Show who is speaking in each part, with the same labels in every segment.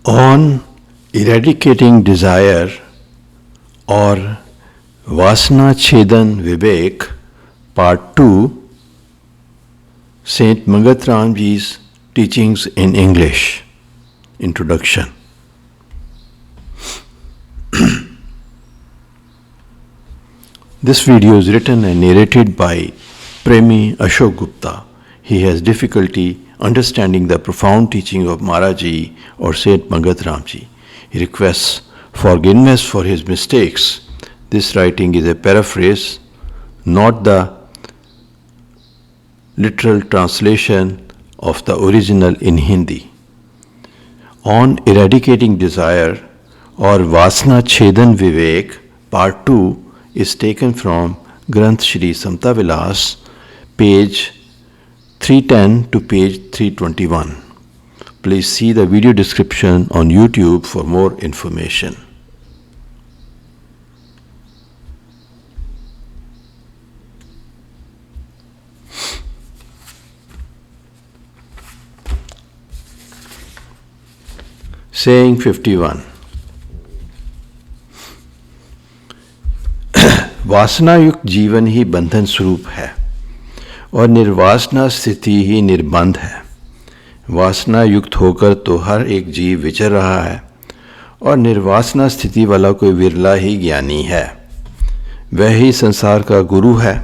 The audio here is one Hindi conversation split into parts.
Speaker 1: On eradicating desire or Vasana Chedan Vivek, Part 2, Saint Mangat Ramji's teachings in English. Introduction. This video is written and narrated by Premi Ashok Gupta. He has difficulty understanding the profound teaching of Maharaji or Saint Mangat Ramji. He requests forgiveness for his mistakes. This writing is a paraphrase, not the literal translation of the original in Hindi. On eradicating desire or Vasana Chedan Vivek, Part 2 is taken from Granth Shri Samta Vilas, page 310 to page 321. Please see the video description on YouTube for more information. Saying 51. वासना युक्त जीवन ही बंधन स्वरूप है और निर्वासना स्थिति ही निर्बंध है। वासना युक्त होकर तो हर एक जीव विचर रहा है और निर्वासना स्थिति वाला कोई विरला ही ज्ञानी है। वह ही संसार का गुरु है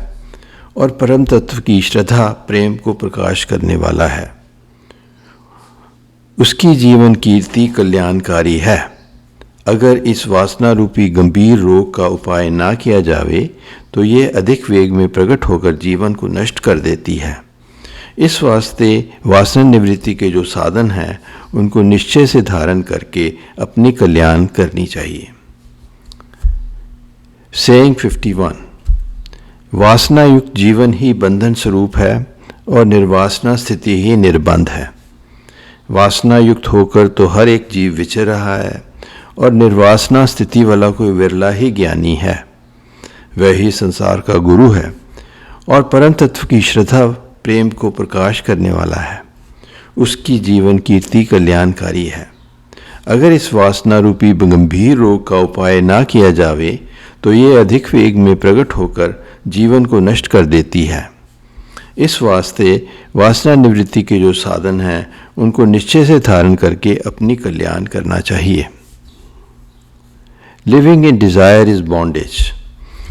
Speaker 1: और परम तत्व की श्रद्धा प्रेम को प्रकाश करने वाला है। उसकी जीवन कीर्ति कल्याणकारी है। अगर इस वासना रूपी गंभीर रोग का उपाय ना किया जावे तो ये अधिक वेग में प्रकट होकर जीवन को नष्ट कर देती है। इस वास्ते वासना निवृत्ति के जो साधन हैं उनको निश्चय से धारण करके अपनी कल्याण करनी चाहिए। सेइंग 51. वासना युक्त जीवन ही बंधन स्वरूप है और निर्वासना स्थिति ही निर्बंध है। वासना युक्त होकर तो हर एक जीव विचर रहा है और निर्वासना स्थिति वाला कोई विरला ही ज्ञानी है। वह ही संसार का गुरु है और परम तत्व की श्रद्धा प्रेम को प्रकाश करने वाला है। उसकी जीवन कीर्ति कल्याणकारी है। अगर इस वासना रूपी गंभीर रोग का उपाय ना किया जावे तो ये अधिक वेग में प्रकट होकर जीवन को नष्ट कर देती है। इस वास्ते वासना निवृत्ति के जो साधन हैं उनको निश्चय से धारण करके अपनी कल्याण करना चाहिए। Living in desire is bondage,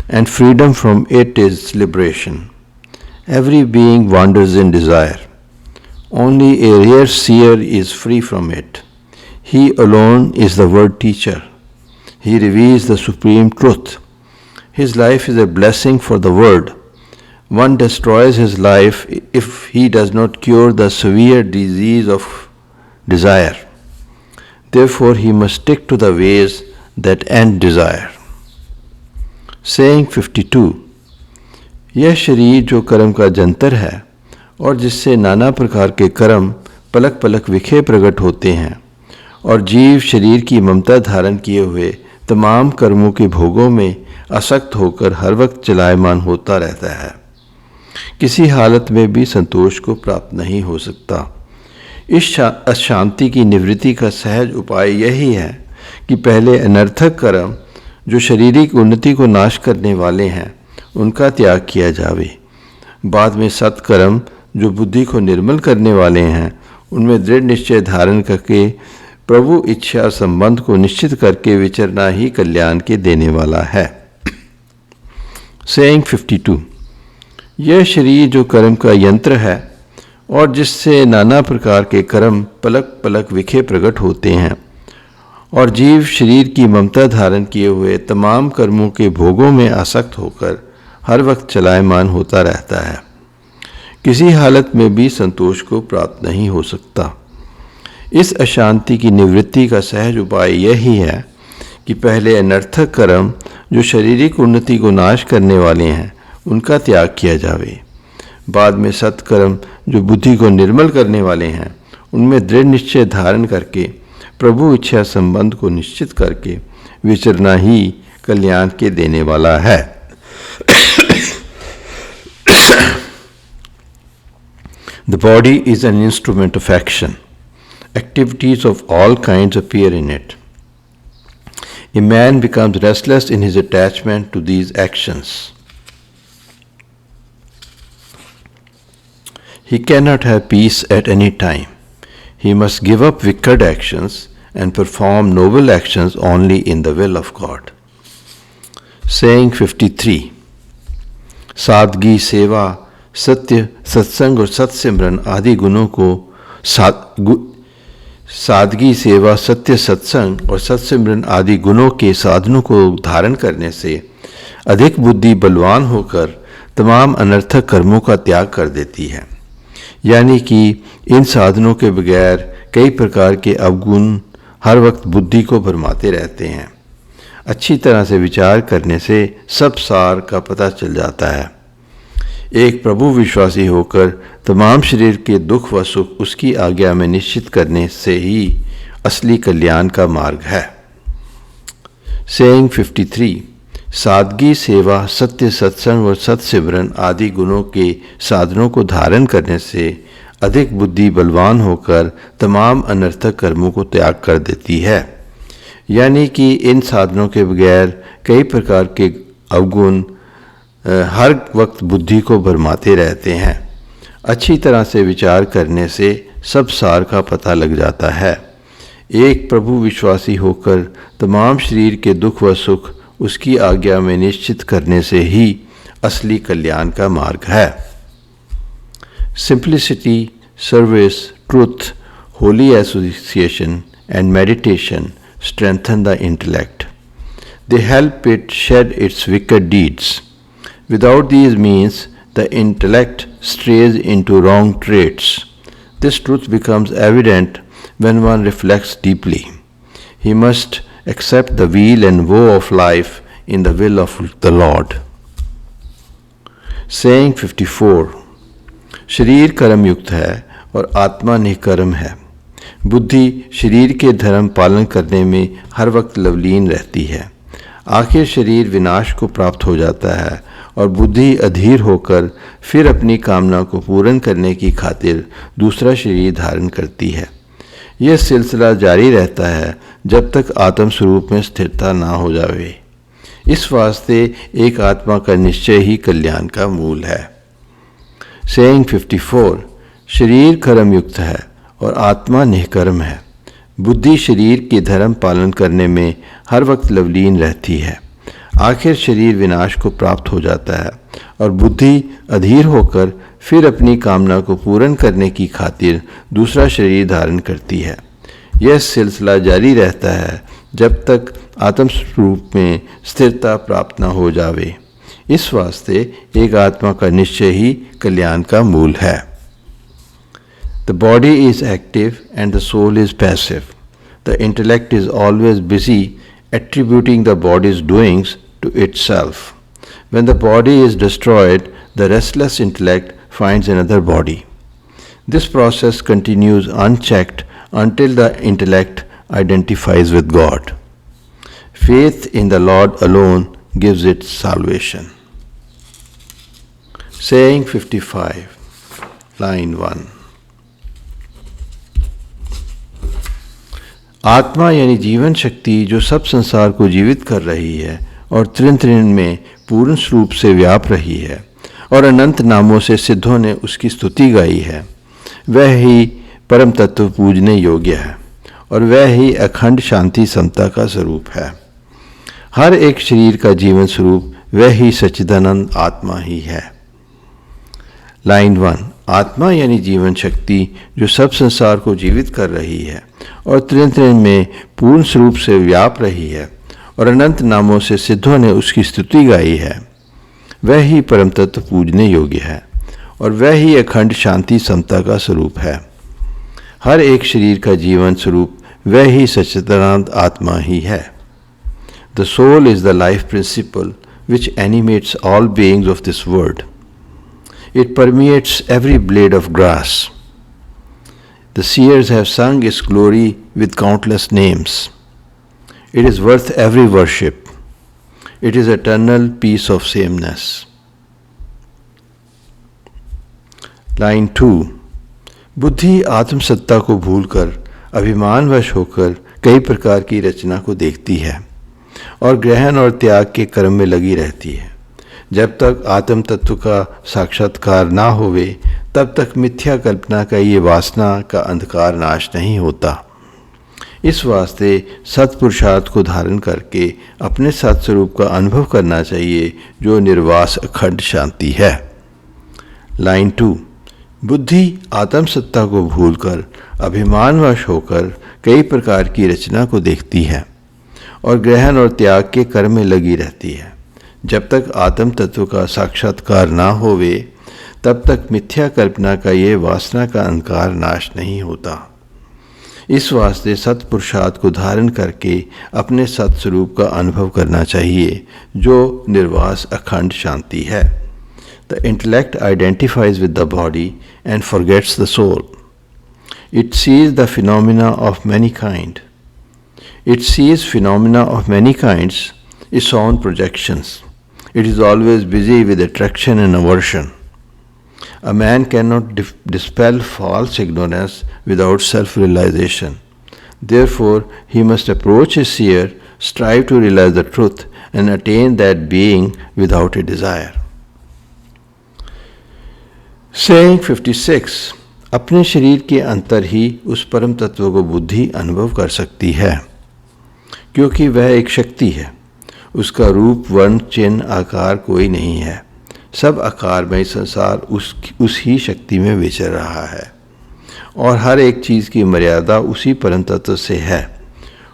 Speaker 1: and freedom from it is liberation. Every being wanders in desire. Only a rare seer is free from it. He alone is the word teacher. He reveals the supreme truth. His life is a blessing for the world. One destroys his life if he does not cure the severe disease of desire. Therefore, he must stick to the ways that end desire. Saying 52. यह शरीर जो कर्म का जंतर है और जिससे नाना प्रकार के कर्म पलक पलक विखे प्रकट होते हैं और जीव शरीर की ममता धारण किए हुए तमाम कर्मों के भोगों में आसक्त होकर हर वक्त चलायमान होता रहता है, किसी हालत में भी संतोष को प्राप्त नहीं हो सकता। इस अशांति की निवृत्ति का सहज उपाय यही है कि पहले अनर्थक कर्म जो शारीरिक उन्नति को नाश करने वाले हैं उनका त्याग किया जावे। बाद में सत्कर्म जो बुद्धि को निर्मल करने वाले हैं उनमें दृढ़ निश्चय धारण करके प्रभु इच्छा संबंध को निश्चित करके विचरना ही कल्याण के देने वाला है। सेइंग 52. यह शरीर जो कर्म का यंत्र है और जिससे नाना प्रकार के कर्म पलक पलक विखे प्रकट होते हैं और जीव शरीर की ममता धारण किए हुए तमाम कर्मों के भोगों में आसक्त होकर हर वक्त चलायमान होता रहता है, किसी हालत में भी संतोष को प्राप्त नहीं हो सकता। इस अशांति की निवृत्ति का सहज उपाय यही है कि पहले अनर्थक कर्म जो शारीरिक उन्नति को नाश करने वाले हैं उनका त्याग किया जावे। बाद में सत्कर्म जो बुद्धि को निर्मल करने वाले हैं उनमें दृढ़ निश्चय धारण करके प्रभु इच्छा संबंध को निश्चित करके विचरना ही कल्याण के देने वाला है। The body is an instrument of action. Activities of all kinds appear in it. A man becomes restless in his attachment to these actions. He cannot have peace at any time. He must give up wicked actions and perform noble actions only in the will of God. Saying 53. सादगी, सेवा, सत्य, सत्संग और सत्सिमरन आदि गुणों को सादगी, सेवा, सत्य, सत्संग और सत्सिमरन आदि गुणों के साधनों को धारण करने से अधिक बुद्धि बलवान होकर तमाम अनर्थक कर्मों का त्याग कर देती है। यानी कि इन साधनों के बगैर कई प्रकार के अवगुण हर वक्त बुद्धि को भरमाते रहते हैं। अच्छी तरह से विचार करने से सब सार का पता चल जाता है। एक प्रभु विश्वासी होकर तमाम शरीर के दुख व सुख उसकी आज्ञा में निश्चित करने से ही असली कल्याण का मार्ग है। सेइंग 53. सादगी, सेवा, सत्य, सत्संग और सत्सिमरन आदि गुणों के साधनों को धारण करने से अधिक बुद्धि बलवान होकर तमाम अनर्थक कर्मों को त्याग कर देती है। यानी कि इन साधनों के बगैर कई प्रकार के अवगुण हर वक्त बुद्धि को भरमाते रहते हैं। अच्छी तरह से विचार करने से सब सार का पता लग जाता है। एक प्रभु विश्वासी होकर तमाम शरीर के दुख व सुख उसकी आज्ञा में निश्चित करने से ही असली कल्याण का मार्ग है। Simplicity, service, truth, Holi association and meditation strengthen the intellect. They help it shed its wicked deeds. Without these means, the intellect strays into wrong traits. This truth becomes evident when one reflects deeply. He must accept the weal and woe of life in the will of the Lord. Saying 54. शरीर कर्म युक्त है और आत्मा निष्कर्म है। बुद्धि शरीर के धर्म पालन करने में हर वक्त लवलीन रहती है। आखिर शरीर विनाश को प्राप्त हो जाता है और बुद्धि अधीर होकर फिर अपनी कामना को पूर्ण करने की खातिर दूसरा शरीर धारण करती है। यह सिलसिला जारी रहता है जब तक आत्म स्वरूप में स्थिरता ना हो जावे। इस वास्ते एक आत्मा का निश्चय ही कल्याण का मूल है। सेइंग 54. शरीर कर्म युक्त है और आत्मा निष्कर्म है। बुद्धि शरीर के धर्म पालन करने में हर वक्त लवलीन रहती है। आखिर शरीर विनाश को प्राप्त हो जाता है और बुद्धि अधीर होकर फिर अपनी कामना को पूर्ण करने की खातिर दूसरा शरीर धारण करती है। यह सिलसिला जारी रहता है जब तक आत्म स्वरूप में स्थिरता प्राप्त न हो जावे। इस वास्ते एक आत्मा का निश्चय ही कल्याण का मूल है। The body is active and the soul is passive. The intellect is always busy attributing the body's doings to itself. When the body is destroyed, the restless intellect finds another body. This process continues unchecked until the intellect identifies with God. Faith in the Lord alone gives it salvation. Saying 55, line 1. आत्मा यानी जीवन शक्ति जो सब संसार को जीवित कर रही है और तृण तृण में पूर्ण रूप से व्याप रही है और अनंत नामों से सिद्धों ने उसकी स्तुति गाई है, वह ही परम तत्व पूजने योग्य है और वह ही अखंड शांति समता का स्वरूप है। हर एक शरीर का जीवन स्वरूप वह ही सच्चिदानंद आत्मा ही है। लाइन 1. आत्मा यानी जीवन शक्ति जो सब संसार को जीवित कर रही है और तृण तृण में पूर्ण स्वरूप से व्याप रही है और अनंत नामों से सिद्धों ने उसकी स्तुति गाई है, वह ही परम तत्व पूजने योग्य है और वह ही अखंड शांति समता का स्वरूप है। हर एक शरीर का जीवन स्वरूप वह ही सच्चिदानंद आत्मा ही है। The soul is the life principle which animates all beings of this world. It permeates every blade of grass. The seers have sung its glory with countless names. It is worth every worship. It is eternal peace of sameness. Line 2. बुद्धि आत्मसत्ता को भूलकर अभिमानवश होकर कई प्रकार की रचना को देखती है और ग्रहण और त्याग के कर्म में लगी रहती है। जब तक आत्म तत्व का साक्षात्कार ना होवे तब तक मिथ्या कल्पना का ये वासना का अंधकार नाश नहीं होता। इस वास्ते सत्पुरुषार्थ को धारण करके अपने सत्स्वरूप का अनुभव करना चाहिए जो निर्वास अखंड शांति है। लाइन 2। बुद्धि आत्म सत्ता को भूलकर अभिमानवश होकर कई प्रकार की रचना को देखती है और ग्रहण और त्याग के कर्म में लगी रहती है। जब तक आत्म तत्व का साक्षात्कार ना होवे तब तक मिथ्या कल्पना का ये वासना का अंधकार नाश नहीं होता। इस वास्ते सत्पुरुषार्थ को धारण करके अपने सत्स्वरूप का अनुभव करना चाहिए जो निर्वास अखंड शांति है। The intellect identifies with the body and forgets the soul. It sees the phenomena of many kind. It sees phenomena of many kinds its own projections. It is always busy with attraction and aversion. A man cannot dispel false ignorance without self-realization. Therefore, he must approach his seer, strive to realize the truth, and attain that being without a desire. Saying 56. अपने शरीर के अंतर ही उस परम तत्व को बुद्धि अनुभव कर सकती है, क्योंकि वह एक शक्ति है। उसका रूप वर्ण चिन्ह आकार कोई नहीं है। सब आकारमय संसार उस ही शक्ति में विचर रहा है और हर एक चीज़ की मर्यादा उसी परम तत्व से है।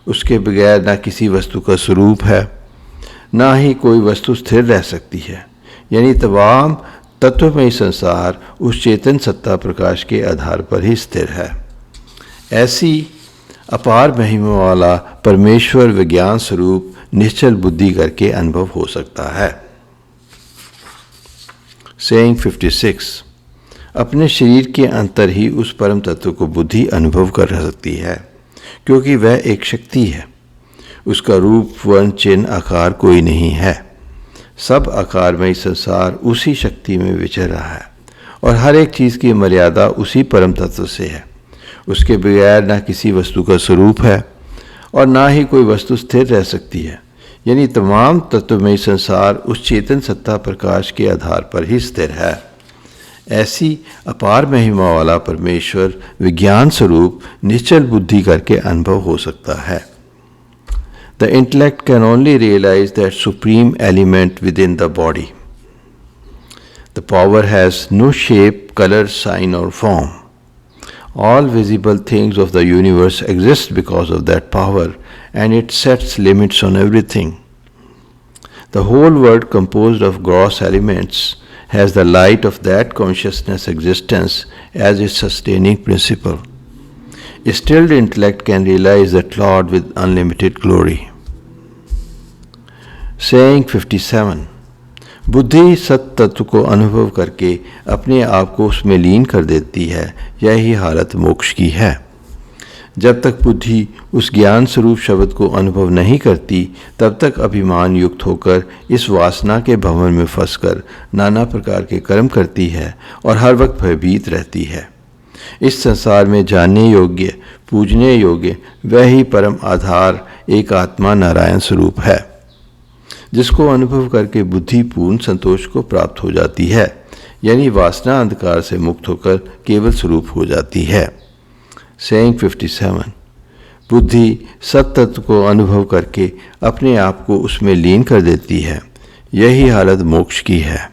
Speaker 1: उसके बगैर ना किसी वस्तु का स्वरूप है, ना ही कोई वस्तु स्थिर रह सकती है। यानी तमाम तत्वमय संसार उस चेतन सत्ता प्रकाश के आधार पर ही स्थिर है। ऐसी अपार महिमा वाला परमेश्वर विज्ञान स्वरूप निश्चल बुद्धि करके अनुभव हो सकता है। सेइंग 56। अपने शरीर के अंतर ही उस परम तत्व को बुद्धि अनुभव कर सकती है, क्योंकि वह एक शक्ति है। उसका रूप वर्ण चिन्ह आकार कोई नहीं है। सब आकारमय संसार उसी शक्ति में विचर रहा है और हर एक चीज़ की मर्यादा उसी परम तत्व से है। उसके बगैर ना किसी वस्तु का स्वरूप है और ना ही कोई वस्तु स्थिर रह सकती है। यानी तमाम तत्वमय संसार उस चेतन सत्ता प्रकाश के आधार पर ही स्थिर है। ऐसी अपार महिमा वाला परमेश्वर विज्ञान स्वरूप निश्चल बुद्धि करके अनुभव हो सकता है। The intellect can only realise that supreme element within the body. The power has no shape, colour, sign और form. All visible things of the universe exist because of that power, and it sets limits on everything. The whole world, composed of gross elements, has the light of that consciousness existence as its sustaining principle. A stilled intellect can realize that Lord with unlimited glory. Saying 57. बुद्धि सत तत्व को अनुभव करके अपने आप को उसमें लीन कर देती है। यही हालत मोक्ष की है। जब तक बुद्धि उस ज्ञान स्वरूप शब्द को अनुभव नहीं करती तब तक अभिमान युक्त होकर इस वासना के भंवर में फंसकर नाना प्रकार के कर्म करती है और हर वक्त भयभीत रहती है। इस संसार में जानने योग्य, पूजने योग्य वह ही परम आधार एक आत्मा नारायण स्वरूप है, जिसको अनुभव करके बुद्धि पूर्ण संतोष को प्राप्त हो जाती है। यानी वासना अंधकार से मुक्त होकर केवल स्वरूप हो जाती है। सेइंग 57। बुद्धि सत्तत्व को अनुभव करके अपने आप को उसमें लीन कर देती है। यही हालत मोक्ष की है।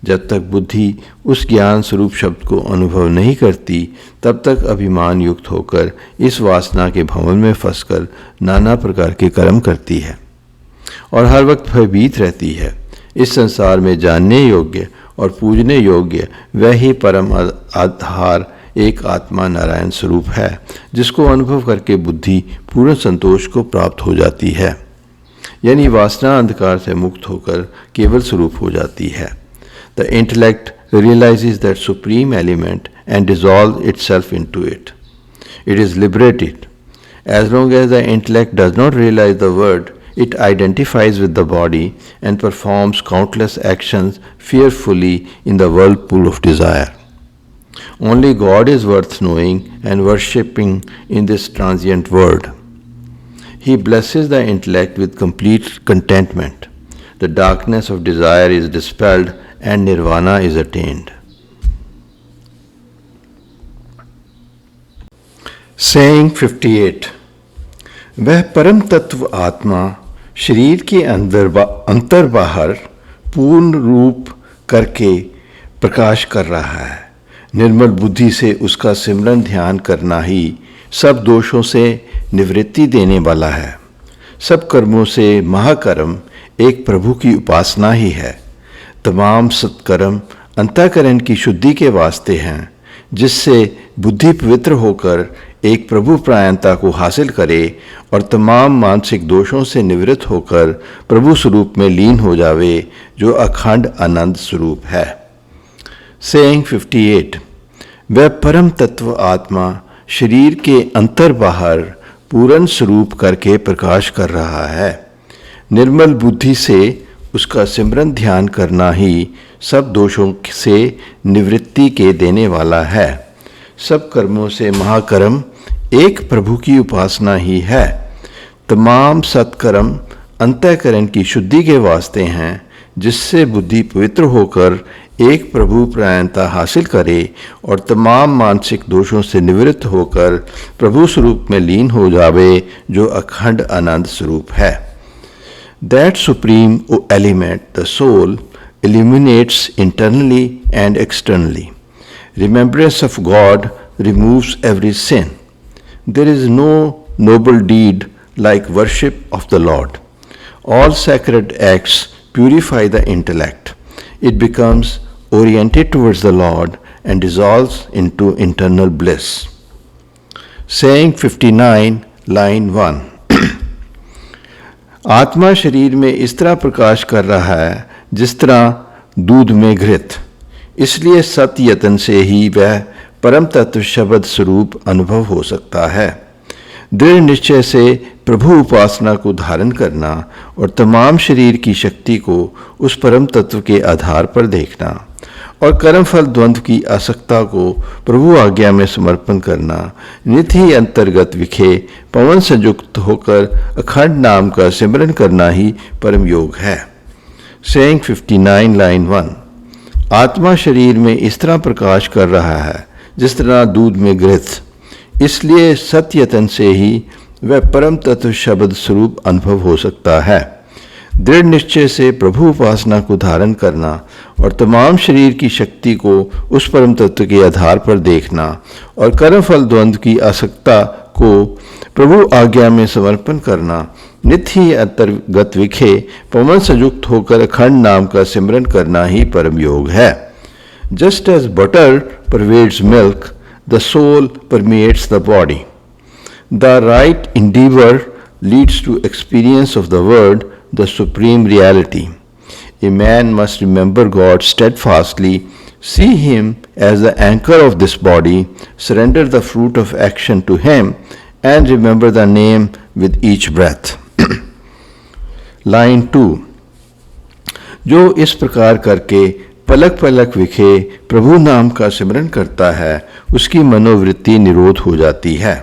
Speaker 1: जब तक बुद्धि उस ज्ञान स्वरूप शब्द को अनुभव नहीं करती तब तक अभिमान युक्त होकर इस वासना के भंवर में फंसकर नाना प्रकार के कर्म करती है और हर वक्त भयभीत रहती है। इस संसार में जानने योग्य और पूजने योग्य वह ही परम आधार एक आत्मा नारायण स्वरूप है, जिसको अनुभव करके बुद्धि पूर्ण संतोष को प्राप्त हो जाती है। यानी वासना अंधकार से मुक्त होकर केवल स्वरूप हो जाती है। The intellect realizes that supreme element and dissolves itself into it. It is liberated. As long as the intellect does not realize the word, it identifies with the body and performs countless actions fearfully in the whirlpool of desire. Only God is worth knowing and worshipping in this transient world. He blesses the intellect with complete contentment. The darkness of desire is dispelled and nirvana is attained. Saying 58. वह परम तत्व आत्मा शरीर के अंतर बाहर पूर्ण रूप करके प्रकाश कर रहा है। निर्मल बुद्धि से उसका सिमरन ध्यान करना ही सब दोषों से निवृत्ति देने वाला है। सब कर्मों से महाकर्म एक प्रभु की उपासना ही है। तमाम सत्कर्म अंतःकरण की शुद्धि के वास्ते हैं, जिससे बुद्धि पवित्र होकर एक प्रभु प्रायणता को हासिल करे और तमाम मानसिक दोषों से निवृत्त होकर प्रभु स्वरूप में लीन हो जावे, जो अखंड आनंद स्वरूप है। सेइंग 58. वह परम तत्व आत्मा शरीर के अंतर बाहर पूर्ण स्वरूप करके प्रकाश कर रहा है। निर्मल बुद्धि से उसका सिमरन ध्यान करना ही सब दोषों से निवृत्ति के देने वाला है। सब कर्मों से महाकर्म एक प्रभु की उपासना ही है। तमाम सत्कर्म अंतःकरण की शुद्धि के वास्ते हैं, जिससे बुद्धि पवित्र होकर एक प्रभु प्रायणता हासिल करे और तमाम मानसिक दोषों से निवृत्त होकर प्रभु स्वरूप में लीन हो जावे, जो अखंड आनंद स्वरूप है। That supreme element, the soul, illuminates internally and externally. Remembrance of God removes every sin. There is no noble deed like worship of the Lord. All sacred acts purify the intellect. It becomes oriented towards the Lord and dissolves into internal bliss. Saying 59, line 1. आत्मा शरीर में इस तरह प्रकाश कर रहा है जिस तरह दूध में घृत। इसलिए सत्य यतन से ही वह परम तत्व शब्द स्वरूप अनुभव हो सकता है। दृढ़ निश्चय से प्रभु उपासना को धारण करना और तमाम शरीर की शक्ति को उस परम तत्व के आधार पर देखना और कर्मफल द्वंद्व की आसक्ता को प्रभु आज्ञा में समर्पण करना, नित ही अंतर्गत विखे पवन संयुक्त होकर अखंड नाम का सिमरन करना ही परम योग है। Saying 59, line 1. आत्मा शरीर में इस तरह प्रकाश कर रहा है जिस तरह दूध में घृत। इसलिए सत्यतन से ही वह परम तत्व शब्द स्वरूप अनुभव हो सकता है। दृढ़ निश्चय से प्रभु उपासना को धारण करना और तमाम शरीर की शक्ति को उस परम तत्व के आधार पर देखना और कर्मफल द्वंद्व की आसक्ता को प्रभु आज्ञा में समर्पण करना, नित ही अंतर्गत विखे पवन संयुक्त होकर अखंड नाम का सिमरन करना ही परम योग है। Just as butter pervades milk, the soul permeates the body. The right endeavor leads to experience of the word, the supreme reality. A man must remember God steadfastly, see Him as the anchor of this body, surrender the fruit of action to Him, and remember the name with each breath. Line 2. जो इस प्रकार करके पलक पलक विखे प्रभु नाम का सिमरन करता है, उसकी मनोवृत्ति निरोध हो जाती है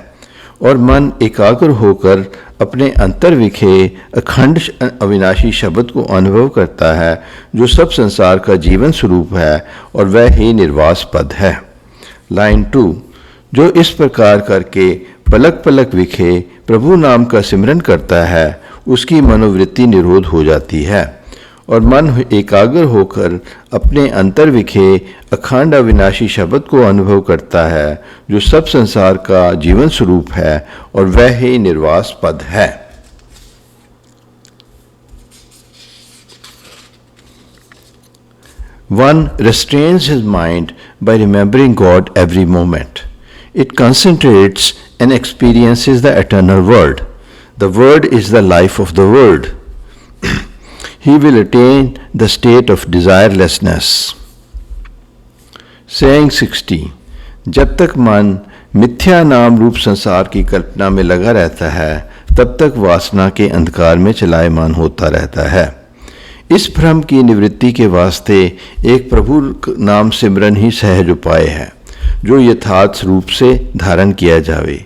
Speaker 1: और मन एकाग्र होकर अपने अंतर विखे अखंड अविनाशी शब्द को अनुभव करता है, जो सब संसार का जीवन स्वरूप है और वह ही निर्वास पद है। लाइन 2. जो इस प्रकार करके पलक पलक विखे प्रभु नाम का सिमरन करता है, उसकी मनोवृत्ति निरोध हो जाती है और मन एकाग्र होकर अपने अंतर विखे अखंड अविनाशी शब्द को अनुभव करता है, जो सब संसार का जीवन स्वरूप है और वह ही निर्वास पद है। One restrains his mind by remembering God every moment. It concentrates and experiences the eternal word. The word is the life of the world. He will attain the state of desirelessness. Saying 60. जब तक मन मिथ्या नाम रूप संसार की कल्पना में लगा रहता है, तब तक वासना के अंधकार में चलायमान होता रहता है। इस भ्रम की निवृत्ति के वास्ते एक प्रभु नाम सिमरन ही सहज उपाय है। जो यथार्थ रूप से धारण किया जावे।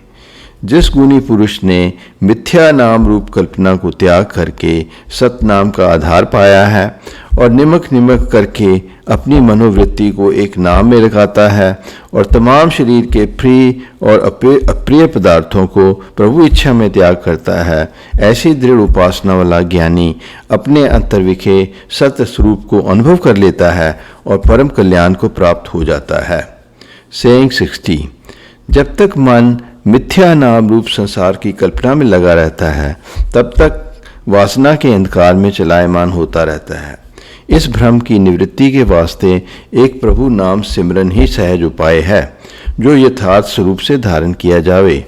Speaker 1: जिस गुणी पुरुष ने मिथ्या नाम रूप कल्पना को त्याग करके सत नाम का आधार पाया है और निमक निमक करके अपनी मनोवृत्ति को एक नाम में लगाता है और तमाम शरीर के प्रिय और अप्रिय पदार्थों को प्रभु इच्छा में त्याग करता है, ऐसी दृढ़ उपासना वाला ज्ञानी अपने अंतर्विखे सत्य स्वरूप को अनुभव कर लेता है और परम कल्याण को प्राप्त हो जाता है। सेइंग 60। जब तक मन मिथ्या नाम रूप संसार की कल्पना में लगा रहता है तब तक वासना के अंधकार में चलायमान होता रहता है। इस भ्रम की निवृत्ति के वास्ते एक प्रभु नाम सिमरन ही सहज उपाय है जो यथार्थ स्वरूप से धारण किया जावे।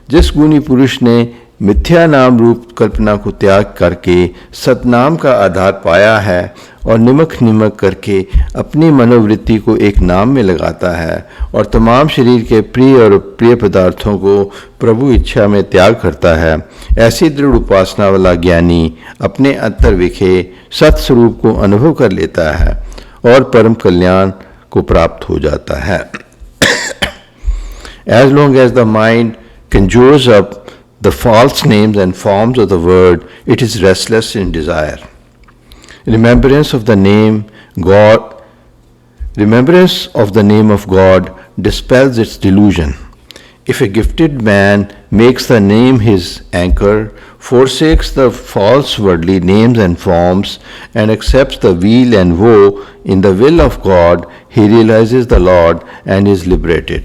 Speaker 1: जिस गुणी पुरुष ने मिथ्या नाम रूप कल्पना को त्याग करके सतनाम का आधार पाया है और निमक निमक करके अपनी मनोवृत्ति को एक नाम में लगाता है और तमाम शरीर के प्रिय और प्रिय पदार्थों को प्रभु इच्छा में त्याग करता है, ऐसी दृढ़ उपासना वाला ज्ञानी अपने अंतर्विखे सत्स्वरूप को अनुभव कर लेता है और परम कल्याण को प्राप्त हो जाता है। As long as the mind conjures up the false names and forms of the word, it is restless in desire. Remembrance of the name of God dispels its delusion. If a gifted man makes the name his anchor, forsakes the false worldly names and forms, and accepts the weal and woe in the will of God, he realizes the Lord and is liberated.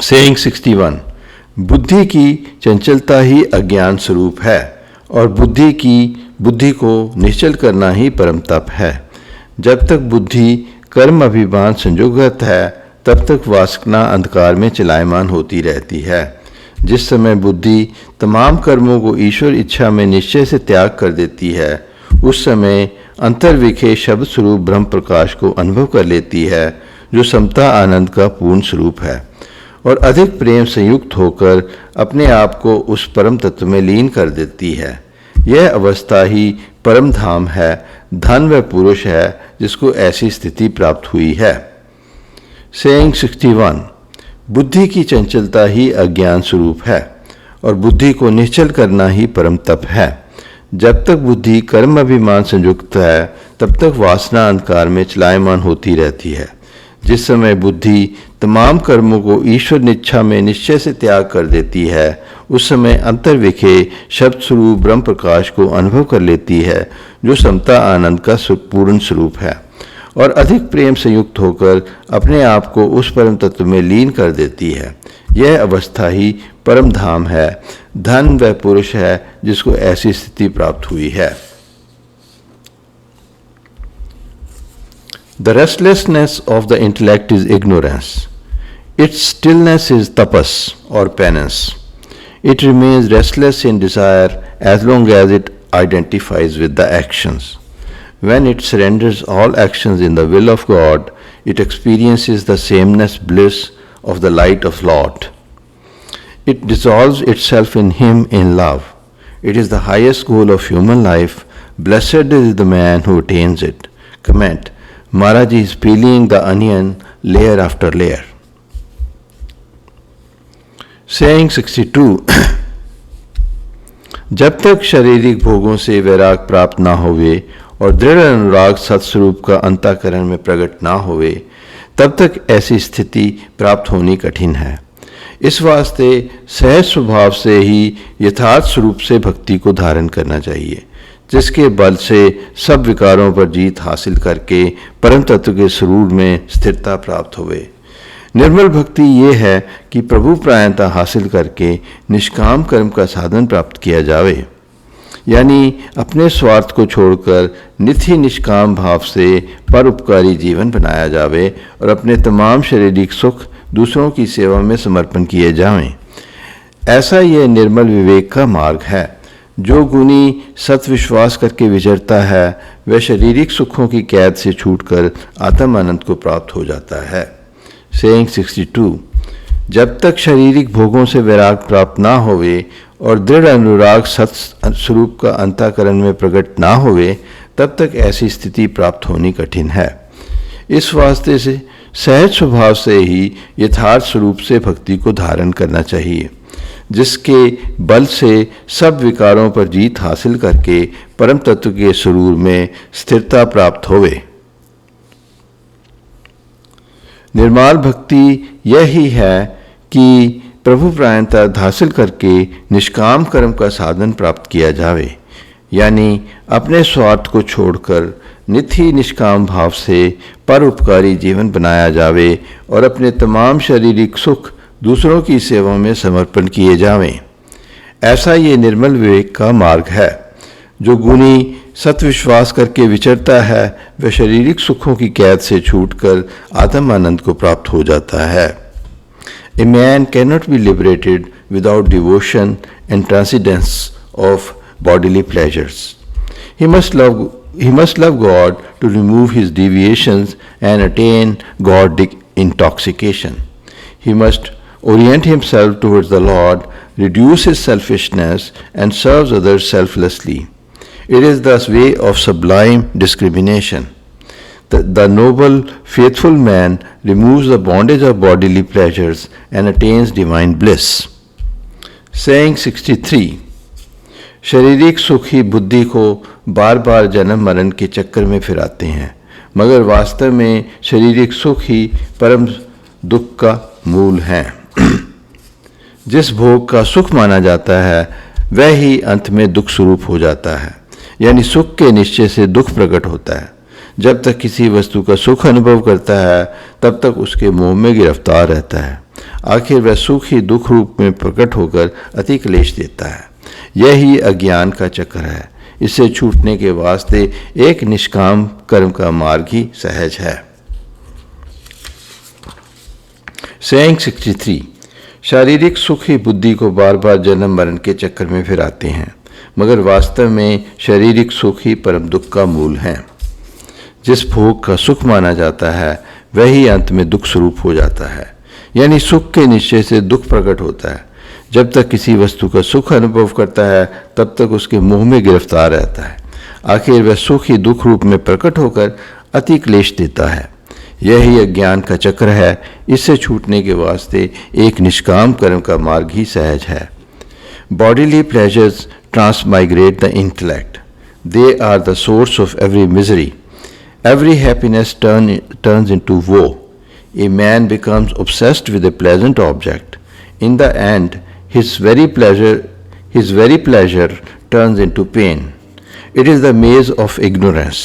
Speaker 1: Saying 61. बुद्धि की चंचलता ही अज्ञान स्वरूप है और बुद्धि को निश्चल करना ही परम तप है। जब तक बुद्धि कर्म अभिमान संयुक्त है तब तक वासना अंधकार में चलायमान होती रहती है। जिस समय बुद्धि तमाम कर्मों को ईश्वर इच्छा में निश्चय से त्याग कर देती है, उस समय अंतर्विखे शब्द स्वरूप ब्रह्म प्रकाश को अनुभव कर लेती है जो समता आनंद का पूर्ण स्वरूप है और अधिक प्रेम संयुक्त होकर अपने आप को उस परम तत्व में लीन कर देती है। यह अवस्था ही परम धाम है, धन व पुरुष है जिसको ऐसी स्थिति प्राप्त हुई है। सेइंग 61। बुद्धि की चंचलता ही अज्ञान स्वरूप है और बुद्धि को निश्चल करना ही परम तप है। जब तक बुद्धि कर्म अभिमान संयुक्त है तब तक वासना अंधकार में चलायमान होती रहती है। जिस समय बुद्धि तमाम कर्मों को ईश्वर इच्छा में निश्चय से त्याग कर देती है, उस समय अंतर्विखे शब्द स्वरूप ब्रह्म प्रकाश को अनुभव कर लेती है जो समता आनंद का पूर्ण स्वरूप है और अधिक प्रेम संयुक्त होकर अपने आप को उस परम तत्व में लीन कर देती है। यह अवस्था ही परम धाम है, धन व पुरुष है जिसको ऐसी स्थिति प्राप्त हुई है। The restlessness of the intellect is ignorance. Its stillness is tapas or penance. It remains restless in desire as long as it identifies with the actions. When it surrenders all actions in the will of God, it experiences the sameness bliss of the light of Lord. It dissolves itself in Him in love. It is the highest goal of human life. Blessed is the man who attains it. Comment. Maharaj is peeling the onion layer after layer. Saying 62. जब तक शारीरिक भोगों से वैराग प्राप्त ना होवे और दृढ़ अनुराग सत्स्वरूप का अंतःकरण में प्रकट ना होवे, तब तक ऐसी स्थिति प्राप्त होनी कठिन है। इस वास्ते सहज स्वभाव से ही यथार्थ स्वरूप से भक्ति को धारण करना चाहिए, जिसके बल से सब विकारों पर जीत हासिल करके परम तत्व के स्वरूप में स्थिरता प्राप्त होवे। निर्मल भक्ति ये है कि प्रभु प्रायणता हासिल करके निष्काम कर्म का साधन प्राप्त किया जावे, यानी अपने स्वार्थ को छोड़कर नित्य निष्काम भाव से परोपकारी जीवन बनाया जावे और अपने तमाम शारीरिक सुख दूसरों की सेवा में समर्पण किए जावें। ऐसा यह निर्मल विवेक का मार्ग है। जो गुणी सत्विश्वास करके विचरता है वह शारीरिक सुखों की कैद से छूटकर आत्म आनंद को प्राप्त हो जाता है। सेइंग 62। जब तक शारीरिक भोगों से वैराग प्राप्त ना होवे और दृढ़ अनुराग सत स्वरूप का अंतःकरण में प्रकट ना होवे, तब तक ऐसी स्थिति प्राप्त होनी कठिन है। इस वास्ते से सहज स्वभाव से ही यथार्थ स्वरूप से भक्ति को धारण करना चाहिए, जिसके बल से सब विकारों पर जीत हासिल करके परम तत्व के स्वरूप में स्थिरता प्राप्त होवे। निर्माल भक्ति यह ही है कि प्रभु प्रायणता हासिल करके निष्काम कर्म का साधन प्राप्त किया जावे, यानी अपने स्वार्थ को छोड़कर नित्य ही निष्काम भाव से परोपकारी जीवन बनाया जावे और अपने तमाम शारीरिक सुख दूसरों की सेवा में समर्पण किए जावें। ऐसा ये निर्मल विवेक का मार्ग है। जो गुणी सत्विश्वास करके विचरता है वह शारीरिक सुखों की कैद से छूटकर आत्म आनंद को प्राप्त हो जाता है। A man cannot be liberated without devotion and transcendence of bodily pleasures. He must love God to remove his deviations and attain God intoxication. He must orient himself towards the Lord, reduce his selfishness, and serve others selflessly. It is the way of sublime discrimination. The noble, faithful man removes the bondage of bodily pleasures and attains divine bliss. Saying 63. शारीरिक सुख ही बुद्धि को बार बार जन्म मरण के चक्कर में फिराते हैं, मगर वास्तव में शारीरिक सुख ही परम दुख का मूल है। जिस भोग का सुख माना जाता है वह ही अंत में दुख स्वरूप हो जाता है, यानी सुख के निश्चय से दुख प्रकट होता है। जब तक किसी वस्तु का सुख अनुभव करता है तब तक उसके मोह में गिरफ्तार रहता है। आखिर वह सुख ही दुख रूप में प्रकट होकर अति क्लेश देता है। यही अज्ञान का चक्र है। इससे छूटने के वास्ते एक निष्काम कर्म का मार्ग ही सहज है। Saying 63. शारीरिक सुख ही बुद्धि को बार बार जन्म मरण के चक्कर में फिराते हैं, मगर वास्तव में शारीरिक सुख ही परम दुख का मूल है। जिस भोग का सुख माना जाता है वही अंत में दुख स्वरूप हो जाता है, यानी सुख के निश्चय से दुख प्रकट होता है। जब तक किसी वस्तु का सुख अनुभव करता है तब तक उसके मोह में गिरफ्तार रहता है। आखिर वह सुख ही दुख रूप में प्रकट होकर अति क्लेश देता है। यही अज्ञान का चक्र है। इससे छूटने के वास्ते एक निष्काम कर्म का मार्ग ही सहज है। Bodily pleasures transmigrate the intellect. They are the source of every misery. Every happiness turns into woe. A man becomes obsessed with a pleasant object. In the end, his very pleasure turns into pain. It is the maze of ignorance.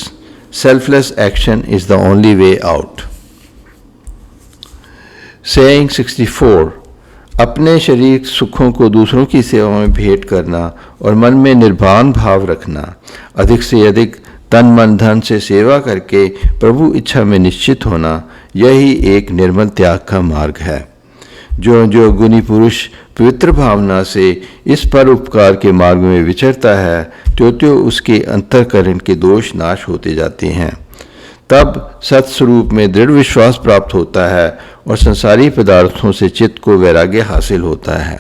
Speaker 1: Selfless action is the only way out. Saying 64. अपने शारीरिक सुखों को दूसरों की सेवा में भेंट करना और मन में निर्वाण भाव रखना, अधिक से अधिक तन मन धन से सेवा करके प्रभु इच्छा में निश्चित होना, यही एक निर्मल त्याग का मार्ग है। जो जो गुणी पुरुष पवित्र भावना से इस पर उपकार के मार्ग में विचरता है त्यों त्यों उसके अंतःकरण के दोष नाश होते जाते हैं। तब सत्स्वरूप में दृढ़ विश्वास प्राप्त होता है और संसारी पदार्थों से चित्त को वैराग्य हासिल होता है।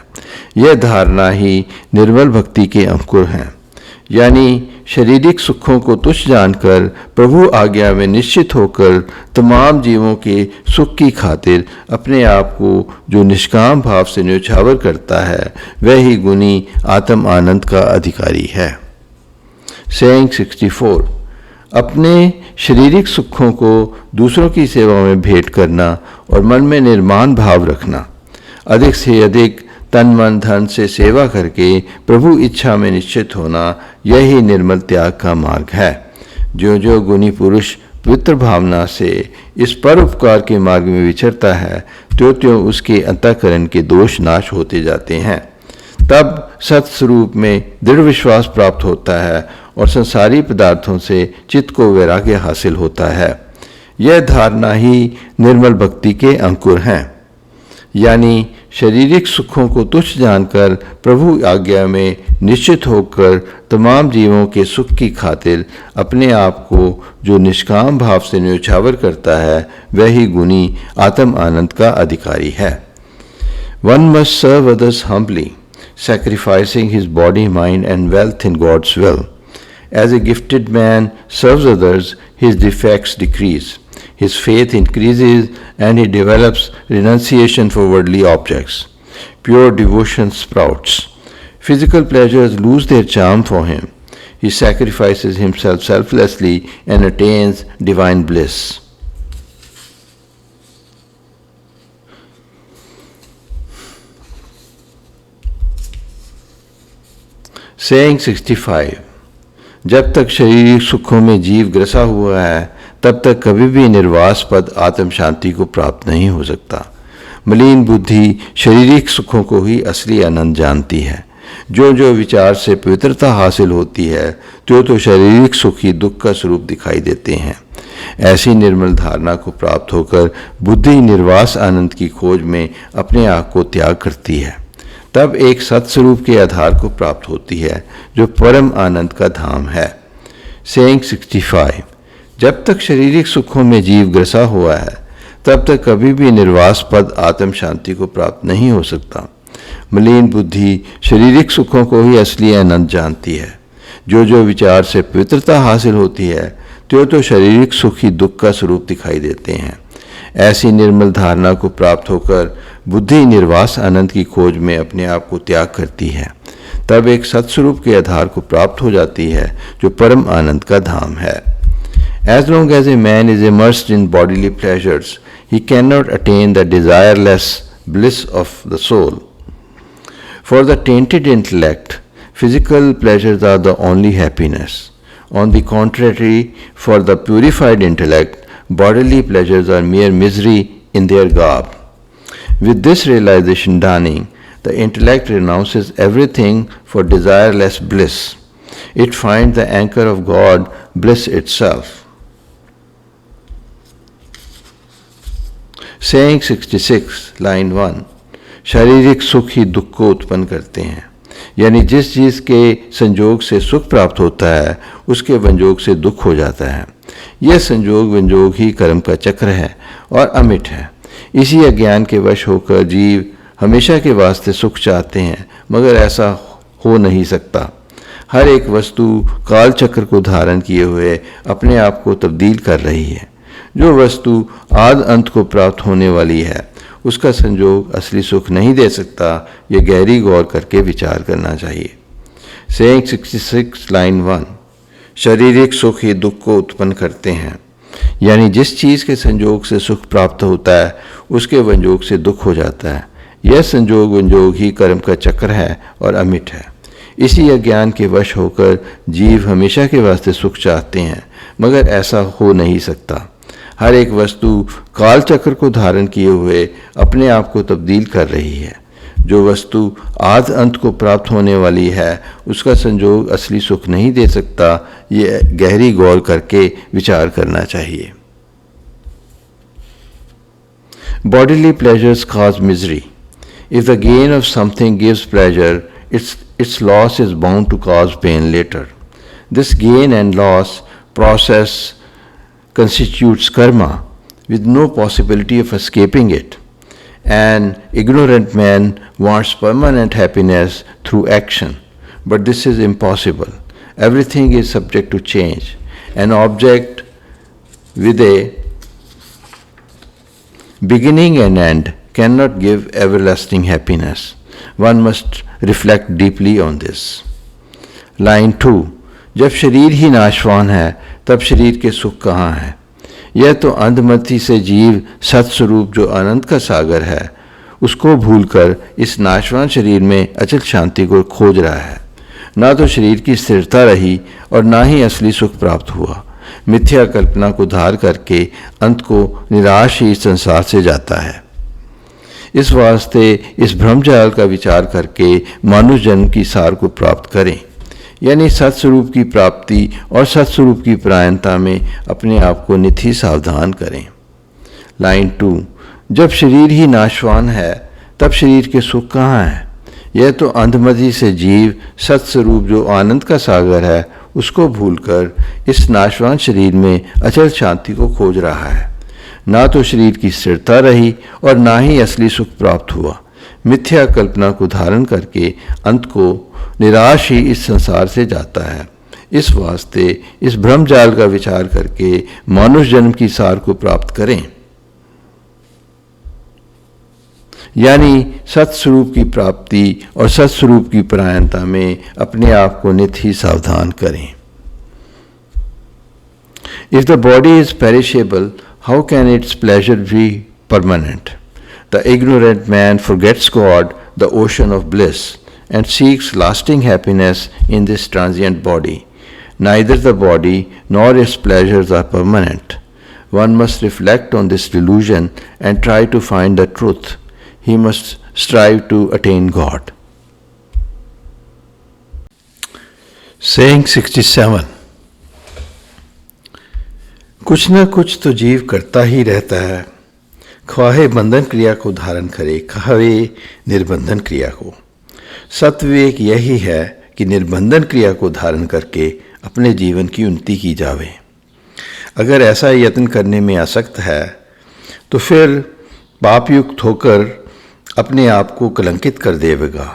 Speaker 1: यह धारणा ही निर्मल भक्ति के अंकुर हैं, यानी शारीरिक सुखों को तुच्छ जानकर प्रभु आज्ञा में निश्चित होकर तमाम जीवों के सुख की खातिर अपने आप को जो निष्काम भाव से न्यौछावर करता है वह ही गुणी आत्म आनंद का अधिकारी है। Saying 64. अपने शारीरिक सुखों को दूसरों की सेवा में भेंट करना और मन में निर्माण भाव रखना, अधिक से अधिक तन मन धन से सेवा करके प्रभु इच्छा में निश्चित होना, यही निर्मल त्याग का मार्ग है। जो जो गुणी पुरुष पवित्र भावना से इस परोपकार के मार्ग में विचरता है त्यों त्यों उसके अंतःकरण के दोष नाश होते जाते हैं। तब सत्स्वरूप में दृढ़ विश्वास प्राप्त होता है और संसारी पदार्थों से चित्त को वैराग्य हासिल होता है। यह धारणा ही निर्मल भक्ति के अंकुर हैं, यानी शारीरिक सुखों को तुच्छ जानकर प्रभु आज्ञा में निश्चित होकर तमाम जीवों के सुख की खातिर अपने आप को जो निष्काम भाव से न्यौछावर करता है वही गुणी आत्म आनंद का अधिकारी है। One must serve others humbly, sacrificing his body, mind and wealth in God's will. As a gifted man serves others, his defects decrease. His faith increases and he develops renunciation for worldly objects. Pure devotion sprouts. Physical pleasures lose their charm for him. He sacrifices himself selflessly and attains divine bliss. Saying 65. जब तक शारीरिक सुखों में जीव ग्रसा हुआ है तब तक कभी भी निर्वास पद आत्म शांति को प्राप्त नहीं हो सकता। मलिन बुद्धि शारीरिक सुखों को ही असली आनंद जानती है। जो जो विचार से पवित्रता हासिल होती है तो शारीरिक सुख ही दुख का स्वरूप दिखाई देते हैं। ऐसी निर्मल धारणा को प्राप्त होकर बुद्धि निर्वास आनंद की खोज में अपने आप को त्याग करती है। तब एक सत्स्वरूप के आधार को प्राप्त होती है जो परम आनंद का धाम है। सेइंग 65। जब तक शारीरिक सुखों में जीव ग्रसा हुआ है तब तक कभी भी निर्वास पद आत्म शांति को प्राप्त नहीं हो सकता। मलिन बुद्धि शारीरिक सुखों को ही असली आनंद जानती है। जो जो विचार से पवित्रता हासिल होती है तो शारीरिक सुख ही दुख का स्वरूप दिखाई देते हैं। ऐसी निर्मल धारणा को प्राप्त होकर बुद्धि निर्वास आनंद की खोज में अपने आप को त्याग करती है। तब एक सत्स्वरूप के आधार को प्राप्त हो जाती है जो परम आनंद का धाम है। As long as a man is immersed in bodily pleasures, he cannot attain the desireless bliss of the soul. For the tainted intellect, physical pleasures are the only happiness. On the contrary, for the purified intellect, bodily pleasures are mere misery in their garb. With this realization dawning, the intellect renounces everything for desireless bliss. It finds the anchor of God, bliss itself. Saying 66, line 1. शारीरिक सुख ही दुख को उत्पन्न करते हैं। यानी जिस चीज़ के संयोग से सुख प्राप्त होता है उसके संयोग से दुख हो जाता है। यह संयोग वियोग ही कर्म का चक्र है और अमिट है। इसी अज्ञान के वश होकर जीव हमेशा के वास्ते सुख चाहते हैं मगर ऐसा हो नहीं सकता। हर एक वस्तु काल चक्र को धारण किए हुए अपने आप को तब्दील कर रही है। जो वस्तु आद अंत को प्राप्त होने वाली है उसका संयोग असली सुख नहीं दे सकता। यह गहरी गौर करके विचार करना चाहिए। Saying 66 line 1। शारीरिक सुख ही दुख को उत्पन्न करते हैं। यानी जिस चीज़ के संयोग से सुख प्राप्त होता है उसके संयोग से दुख हो जाता है। यह संयोग वियोग ही कर्म का चक्र है और अमिट है। इसी अज्ञान के वश होकर जीव हमेशा के वास्ते सुख चाहते हैं मगर ऐसा हो नहीं सकता। हर एक वस्तु काल चक्र को धारण किए हुए अपने आप को तब्दील कर रही है। जो वस्तु आद अंत को प्राप्त होने वाली है उसका संयोग असली सुख नहीं दे सकता। ये गहरी गौर करके विचार करना चाहिए। Bodily pleasures cause misery. If the gain of something gives pleasure, its loss is bound to cause pain later. This gain and loss process constitutes karma with no possibility of escaping it. An ignorant man wants permanent happiness through action, but this is impossible. Everything is subject to change. An object with a beginning and end cannot give everlasting happiness. One must reflect deeply on this. Line 2. जब शरीर ही नाशवान है तब शरीर के सुख कहाँ हैं? यह तो अंधमति से जीव सत्स्वरूप जो अनंत का सागर है उसको भूलकर इस नाशवान शरीर में अचल शांति को खोज रहा है। ना तो शरीर की स्थिरता रही और ना ही असली सुख प्राप्त हुआ। मिथ्या कल्पना को धार करके अंत को निराश ही संसार से जाता है। इस वास्ते इस भ्रमजाल का विचार करके मानुष जन्म की सार को प्राप्त करें। यानी सत्स्वरूप की प्राप्ति और सत्स्वरूप की परायणता में अपने आप को नित ही सावधान करें। लाइन 2। जब शरीर ही नाशवान है तब शरीर के सुख कहाँ हैं? यह तो अंधमति से जीव सत्स्वरूप जो आनंद का सागर है उसको भूलकर इस नाशवान शरीर में अचल शांति को खोज रहा है। ना तो शरीर की स्थिरता रही और ना ही असली सुख प्राप्त हुआ। मिथ्या कल्पना को धारण करके अंत को निराश ही इस संसार से जाता है। इस वास्ते इस भ्रमजाल का विचार करके मानुष जन्म की सार को प्राप्त करें, यानी सत्स्वरूप की प्राप्ति और सत्स्वरूप की परायणता में अपने आप को नित ही सावधान करें। If the body is perishable, how can its pleasure be permanent? The ignorant man forgets God, the ocean of bliss, and seeks lasting happiness in this transient body. Neither the body nor its pleasures are permanent. One must reflect on this delusion and try to find the truth. He must strive to attain God. Saying 67. कुछ न कुछ तो जीव करता ही रहता है, ख्वाहे बंधन क्रिया को धारण करे, ख्वाहे निर्बंधन क्रिया को। सत्विवेक यही है कि निर्बंधन क्रिया को धारण करके अपने जीवन की उन्नति की जावे। अगर ऐसा यत्न करने में आसक्त है तो फिर पापयुक्त होकर अपने आप को कलंकित कर देगा।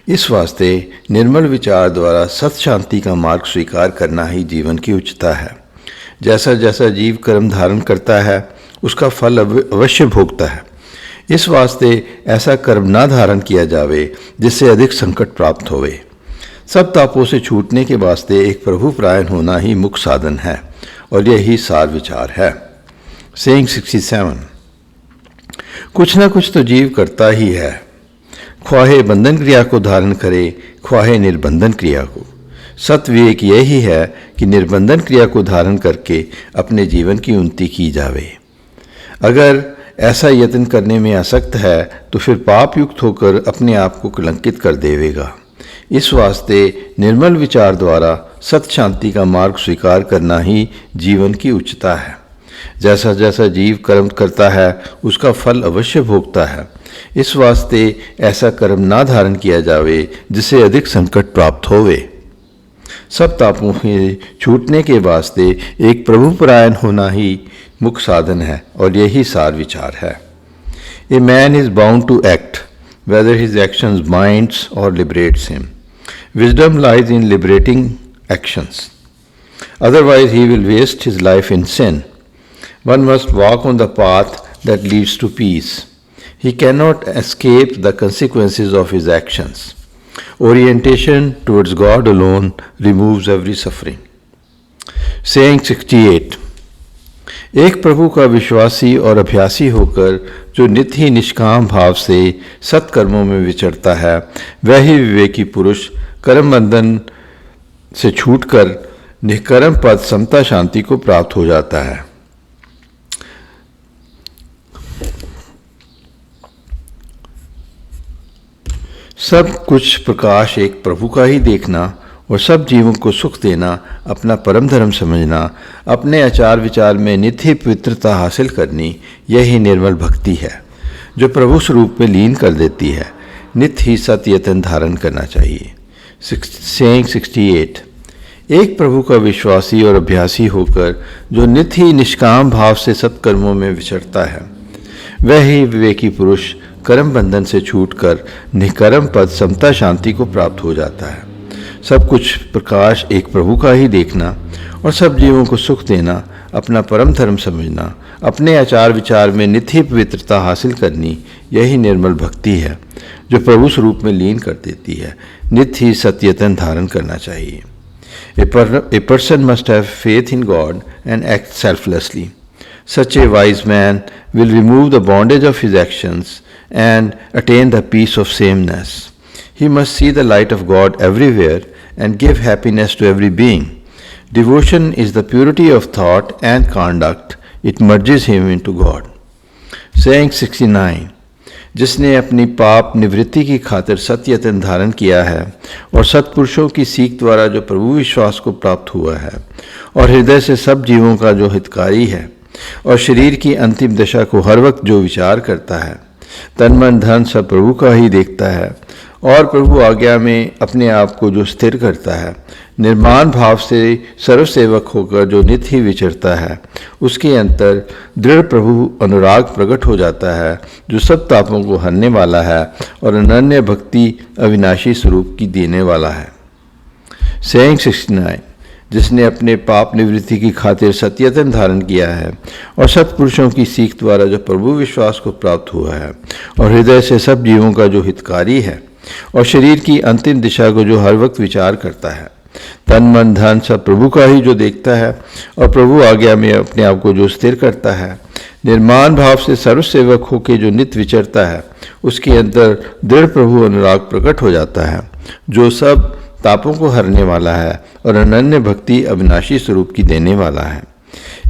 Speaker 1: इस वास्ते निर्मल विचार द्वारा सत शांति का मार्ग स्वीकार करना ही जीवन की उच्चता है। जैसा जैसा जीव कर्म धारण करता है उसका फल अवश्य भोगता है। इस वास्ते ऐसा कर्म ना धारण किया जावे जिससे अधिक संकट प्राप्त होवे। सब तापों से छूटने के वास्ते एक प्रभु परायण होना ही मुख्य साधन है और यही सार विचार है। सेइंग 67। कुछ न कुछ तो जीव करता ही है, ख्वाहे बंधन क्रिया को धारण करे, ख्वाहे निर्बंधन क्रिया को। सत्विवेक यही है कि निर्बंधन क्रिया को धारण करके अपने जीवन की उन्नति की जावे। अगर ऐसा यत्न करने में आसक्त है तो फिर पाप युक्त होकर अपने आप को कलंकित कर देवेगा। इस वास्ते निर्मल विचार द्वारा सत शांति का मार्ग स्वीकार करना ही जीवन की उच्चता है। जैसा जैसा जीव कर्म करता है उसका फल अवश्य भोगता है। इस वास्ते ऐसा कर्म ना धारण किया जावे जिससे अधिक संकट प्राप्त होवे। सब तापों के छूटने के वास्ते एक प्रभु परायण होना ही मुख्य साधन है और यही सार विचार है। A man is bound to act whether his actions binds or liberates him. Wisdom lies in liberating actions. Otherwise he will waste his life in sin. One must walk on the path that leads to peace. He cannot escape the consequences of his actions. Orientation towards God alone removes every suffering. Saying 68. एक प्रभु का विश्वासी और अभ्यासी होकर जो नित्य ही निष्काम भाव से सत्कर्मों में विचरता है, वह ही विवेकी पुरुष कर्म बंधन से छूटकर निष्कर्म पद समता शांति को प्राप्त हो जाता है। सब कुछ प्रकाश एक प्रभु का ही देखना और सब जीवों को सुख देना अपना परम धर्म समझना, अपने आचार विचार में नित्य पवित्रता हासिल करनी, यही निर्मल भक्ति है जो प्रभु स्वरूप में लीन कर देती है। नित्य ही सत्य यत्न धारण करना चाहिए। सेइंग 68। एक प्रभु का विश्वासी और अभ्यासी होकर जो नित्य ही निष्काम भाव से सत्कर्मों में विचरता है, वह ही विवेकी पुरुष कर्म बंधन से छूटकर निष्कर्म पद समता शांति को प्राप्त हो जाता है। सब कुछ प्रकाश एक प्रभु का ही देखना और सब जीवों को सुख देना, अपना परम धर्म समझना, अपने आचार विचार में नित्य पवित्रता हासिल करनी, यही निर्मल भक्ति है जो प्रभु स्वरूप में लीन कर देती है। नित्य ही सत्यतन धारण करना चाहिए। A person must have faith in God and act selflessly. Such a wise man will remove the bondage of his actions and attain the peace of sameness. He must see the light of God everywhere and give happiness to every being. Devotion is the purity of thought and conduct. It merges him into God. Saying 69. जिसने अपनी पाप निवृत्ति की खातिर सत्यतन धारण किया है और सत्पुरुषों की सीख द्वारा जो प्रभु विश्वास को प्राप्त हुआ है और हृदय से सब जीवों का जो हितकारी है और शरीर की अंतिम दशा को हर वक्त जो विचार करता है, तन मन धन सब प्रभु का ही देखता है और प्रभु आज्ञा में अपने आप को जो स्थिर करता है, निर्माण भाव से सर्वसेवक होकर जो नित्य ही विचरता है, उसके अंतर दृढ़ प्रभु अनुराग प्रकट हो जाता है जो सब तापों को हरने वाला है और अनन्य भक्ति अविनाशी स्वरूप की देने वाला है। सेइंग 69, जिसने अपने पाप निवृत्ति की खातिर सत्यतन धारण किया है और सत्पुरुषों की सीख द्वारा जो प्रभु विश्वास को प्राप्त हुआ है और हृदय से सब जीवों का जो हितकारी है और शरीर की अंतिम दिशा को जो हर वक्त विचार करता है, तन मन धन सब प्रभु का ही जो देखता है और प्रभु आज्ञा में अपने आप को जो स्थिर करता है, निर्माण भाव से सर्वसेवक होकर जो नित्य विचरता है, उसके अंदर दृढ़ प्रभु अनुराग प्रकट हो जाता है, जो सब तापों को हरने वाला है और अनन्य भक्ति अविनाशी स्वरूप की देने वाला है।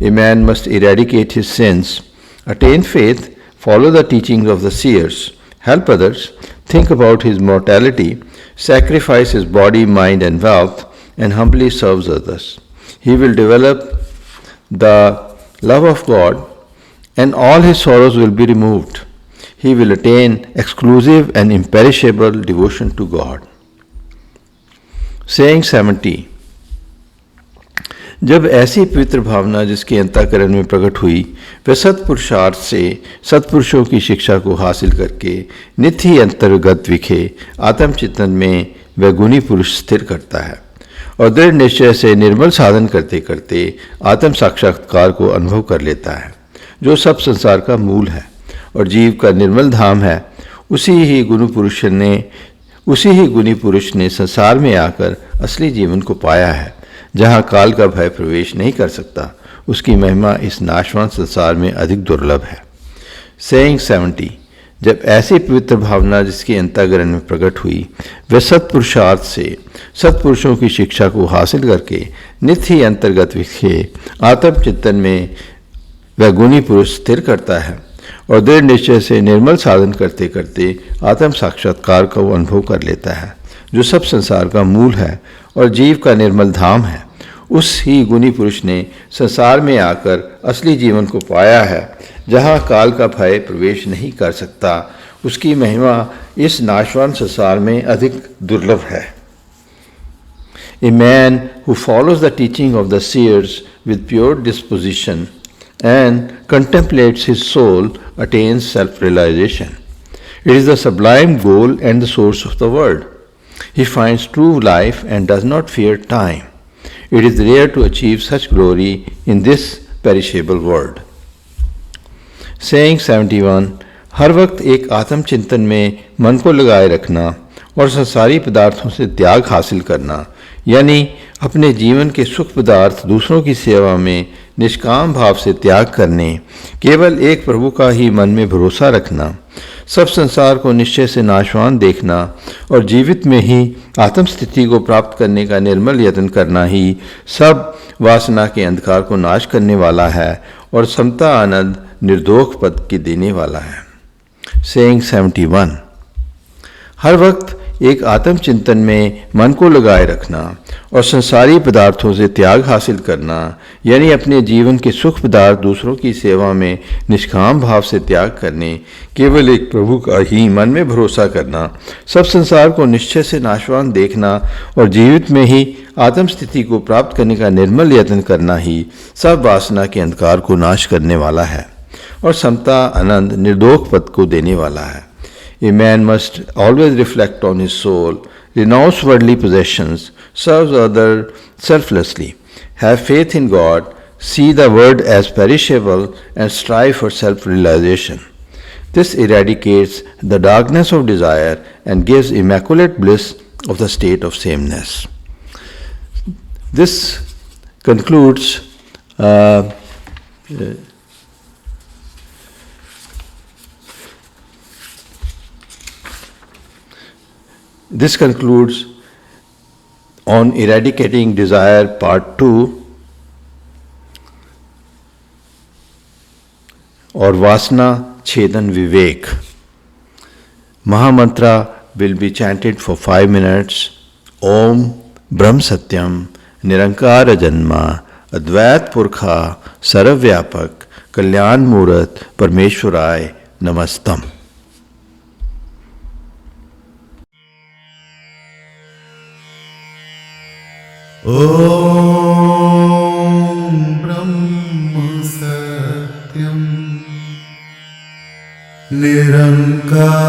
Speaker 1: A man must eradicate his sins, attain faith, follow the teachings of the seers, help others, think about his mortality, sacrifice his body, mind and wealth, and humbly serves others. He will develop the love of God and all his sorrows will be removed. He will attain exclusive and imperishable devotion to God. Saying 70, जब ऐसी पवित्र भावना जिसके अंतःकरण में प्रकट हुई, वह सत्पुरुषार्थ से सत्पुरुषों की शिक्षा को हासिल करके नित्य ही अंतर्गत विखे आत्मचिंतन में वह गुणी पुरुष स्थिर करता है और दृढ़ निश्चय से निर्मल साधन करते करते आत्म साक्षात्कार को अनुभव कर लेता है, जो सब संसार का मूल है और जीव का निर्मल धाम है। उसी ही गुणी पुरुष ने संसार में आकर असली जीवन को पाया है, जहाँ काल का भय प्रवेश नहीं कर सकता। उसकी महिमा इस नाशवान संसार में अधिक दुर्लभ है। सेइंग 70, जब ऐसी पवित्र भावना जिसके अंतःकरण में प्रकट हुई, वह सत्पुरुषार्थ से सत्पुरुषों की शिक्षा को हासिल करके नित्य ही अंतर्गत विखे आत्मचिंतन में वह गुणी पुरुष स्थिर करता है और दृढ़ निश्चय से निर्मल साधन करते करते आत्म साक्षात्कार का वो अनुभव कर लेता है, जो सब संसार का मूल है और जीव का निर्मल धाम है। उस ही गुणी पुरुष ने संसार में आकर असली जीवन को पाया है, जहाँ काल का भय प्रवेश नहीं कर सकता। उसकी महिमा इस नाशवान संसार में अधिक दुर्लभ है। A man who follows the teaching of the seers with pure disposition and contemplates his soul attains self-realization. It is the sublime goal and the source of the world. He finds true life and does not fear time. It is rare to achieve such glory in this perishable world. Saying 71, हर वक्त एक आत्मचिंतन में मन को लगाए रखना और संसारी पदार्थों से त्याग हासिल करना, यानी अपने जीवन के सुख पदार्थ दूसरों की सेवा में निष्काम भाव से त्याग करने, केवल एक प्रभु का ही मन में भरोसा रखना, सब संसार को निश्चय से नाशवान देखना और जीवित में ही आत्मस्थिति को प्राप्त करने का निर्मल यत्न करना ही सब वासना के अंधकार को नाश करने वाला है और समता आनंद निर्दोष पद की देने वाला है। सेइंग 71, हर वक्त एक आत्मचिंतन में मन को लगाए रखना और संसारी पदार्थों से त्याग हासिल करना, यानी अपने जीवन के सुख पदार्थ दूसरों की सेवा में निष्काम भाव से त्याग करने, केवल एक प्रभु का ही मन में भरोसा करना, सब संसार को निश्चय से नाशवान देखना और जीवित में ही आत्मस्थिति को प्राप्त करने का निर्मल यत्न करना ही सब वासना के अंधकार को नाश करने वाला है और समता आनंद निर्दोष पद को देने वाला है। A man must always reflect on his soul, renounce worldly possessions, serve others selflessly, have faith in God, see the world as perishable, and strive for self-realization. This eradicates the darkness of desire and gives immaculate bliss of the state of sameness. This concludes on eradicating desire part 2 और वासना छेदन विवेक. Mahamantra will be chanted for 5 minutes. Om Brahm Satyam Nirankara Janma Advait Purkha Sarvyapak Kalyan Murat Parmeshwaray Namastam.
Speaker 2: Om Brahma Satyam Nirankara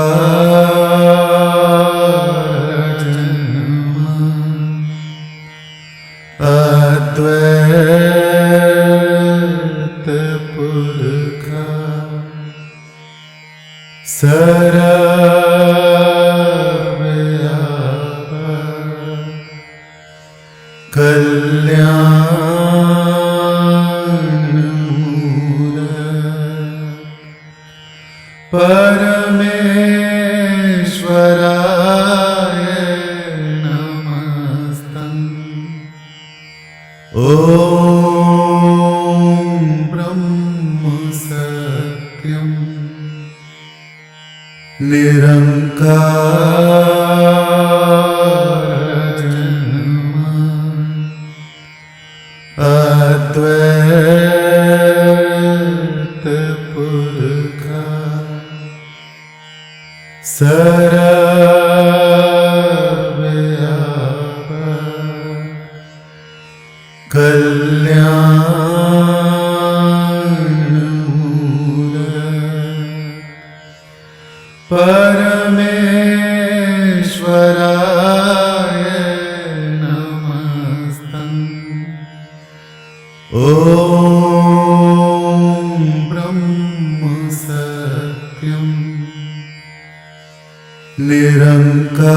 Speaker 2: Janma कल्याणमूलः परमेश्वराय नमस्तम्। ॐ ब्रह्म सत्यम् निरंकार अद्वैत पुरुषा सर्वव्यापक कल्याणमूलः परमेश्वराय नमस्तम्। ॐ ब्रह्म सत्यम् निरंकार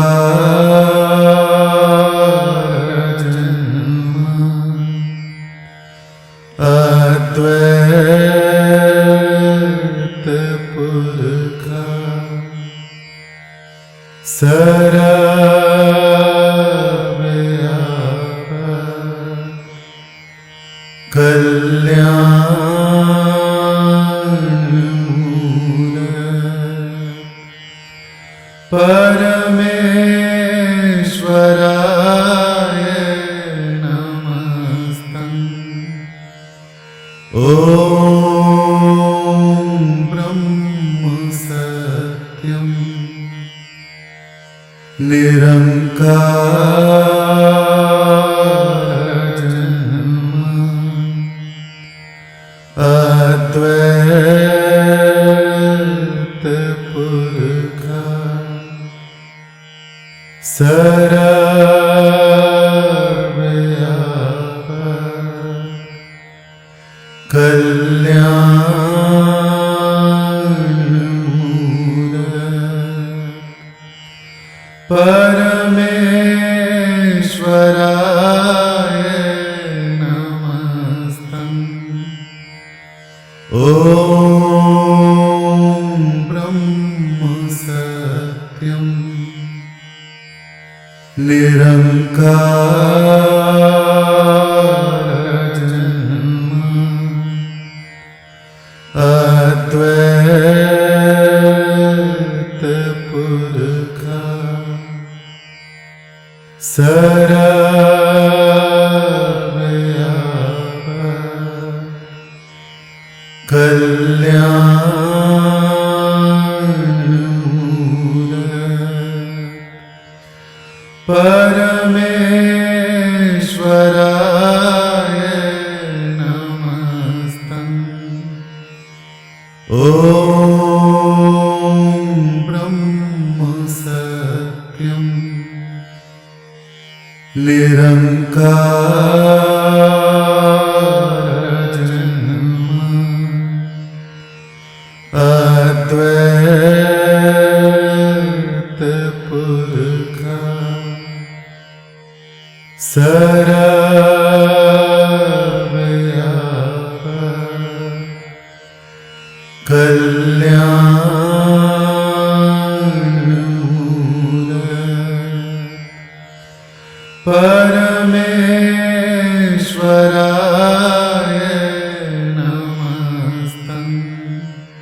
Speaker 2: अद्वैत पुरुषा सर्वव्यापक कल्याणमूलः परमेश्वराय नमस्तम्। ॐ ब्रह्म सत्यम् निरंकार अद्वैत पुरुषा सर्वव्यापक कल्याणमूलः परमेश्वराय नमस्तम्। ॐ ब्रह्म सत्यम् निरंकार अद्वैत पुरुषा सर्वव्यापक कल्याणमूलः परमेश्वराय नमस्तम्। ॐ ब्रह्म सत्यम् निरंकार अद्वैत पुरुषा सर्वव्यापक कल्याणमूलः परमेश्वरा